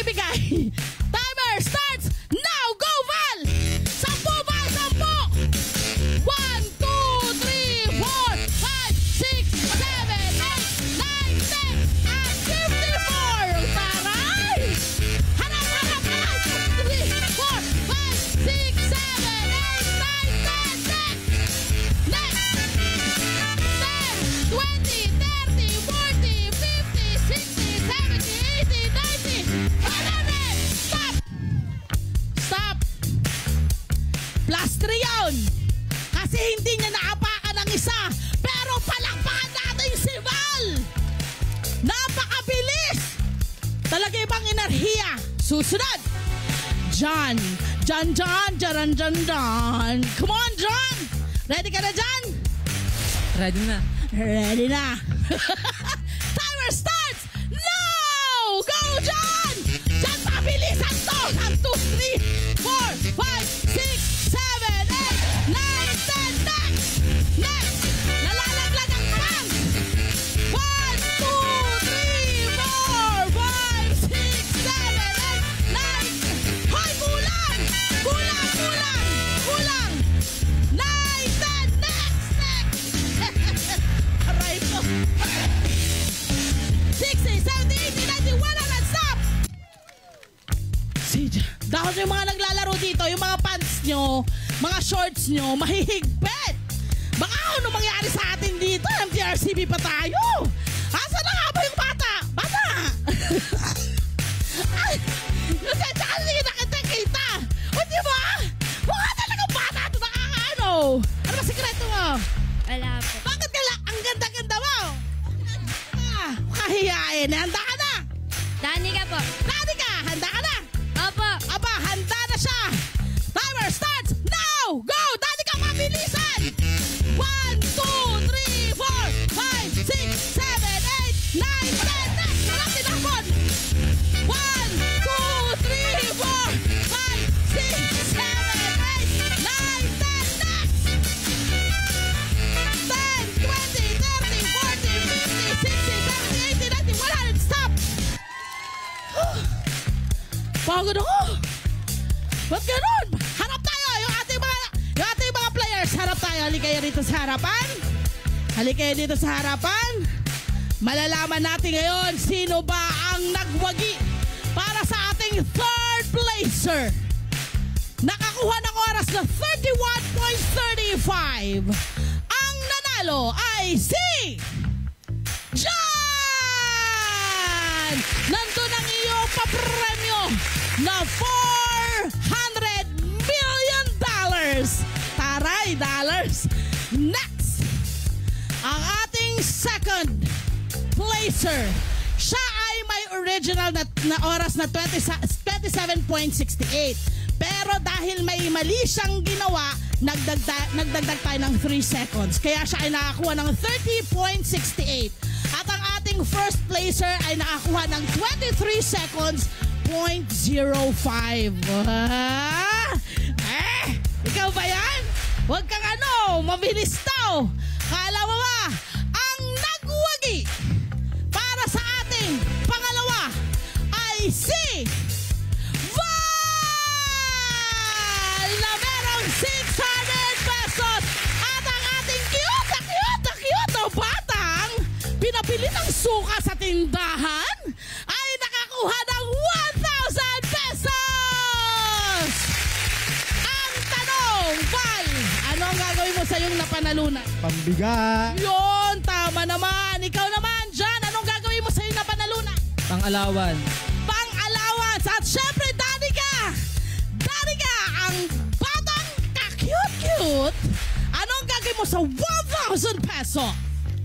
ibibigay. Timer starts now! Go, Val! 10, Val! 10! 1, 2, 3, 4, 5, 6, 7, 8, 9, 10. At 54! Taray! Hanap! 3, 4, 5, 6, 7, 8, 9, 10. Next! 10, 20, 30, 40, 50, 60, 70, 80, 90, 100! Stop! Stop! Plus 3 yun! Kasi hindi niya naapakan ng isa. Pero palakpakan natin si Val! Napakabilis! Talaga ibang enerhiya. Susunod! John! John! Come on, John! Ready ka na, John? Ready na. Ready na. Timer starts now! Go, John! John, pabilisan to! 1, 2, 3, 4, 5, 6, 7, 8, 9, 10. Next! Nalalaglag ang pang! 1, 2, 3, 4, 5, 6, 7, 8, 9. Hoy, kulang! Kulang! 9, 10. Next! Aray ko! 60, 70, 80, 90, 100, stop! Dahil yung mga naglalaro dito, yung mga pants nyo, mga shorts nyo, mahihigpit! Baka ano mangyari sa atin dito? MTRCB pa tayo! Asa na nga ba yung bata? Bata! Ay! Nasensya ka hindi nakita! O di ba? Mukha talagang bata ito nakakaano! Ano ba sikreto mo? Wala po. Bakit kala ang ganda-ganda mo? Kahiyain. Handa ka na? Dani ka po. Dani ka? Handa ka na? Opo. Aba, handa na siya. Timer starts now! Go! Dani ka, mabilisan! 1, 2, 3, 4, 5, 6, 7, 8, 9, 10. Next! Walang tinapon! 1, 2, 3, 4, 5, 6, 7, 8, 9, 10. Next! 10, 20, 30, 40, 50, 60, 70, 80, 90, 100. Stop! Pagod ako! Ba't ganun? Harap tayo! Yung ating mga players, harap tayo. Halika kayo dito sa harapan. Halika kayo dito sa harapan. Malalaman natin ngayon sino ba ang nagwagi para sa ating third placer. Nakakuha ng oras na 31.35. Ang nanalo ay si John! Nandun ang iyong papremyo na $400 million. Taray, dollars. Next, ang ating second placer. Siya ay may original na oras na 27.68. Pero dahil may mali siyang ginawa, nagdagdag tayo ng 3 seconds. Kaya siya ay nakakuha ng 30.68. At ang ating first placer ay nakakuha ng 23 seconds 0.05. Ikaw ba yan? Huwag kang mabilis daw. Kala mo ba, ang nagwagi para sa ating pangalawa ay si Val na merong 600 pesos. At ang ating cute na batang pinabili ng suka sa tindahan ay nakakuha ng 1,000 pesos! Ang tanong, Val, ano ang gagawin mo sa iyong napanalunan? Pambigat. Yun, tama naman. Ikaw naman, John, anong gagawin mo sa iyong napanalunan? Pang-alawan. Pang-allowance. At syempre, Danica, ang batang ka-cute-cute. Anong gagawin mo sa 1,000 peso?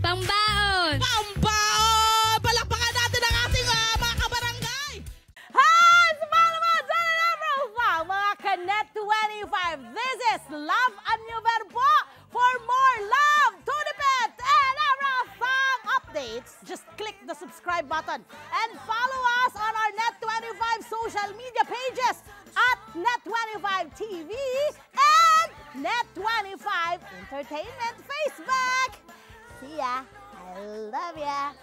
Pambaon. Pambaon! Palakpakan natin ang ating mga kabarangay! Mga Kanet 25, this is Love and New Verbo. For more love, Tunipet, and Arafang updates, just click the subscribe button and follow us on our Net25 social media pages at Net25 TV and Net25 Entertainment Facebook. See ya. I love ya.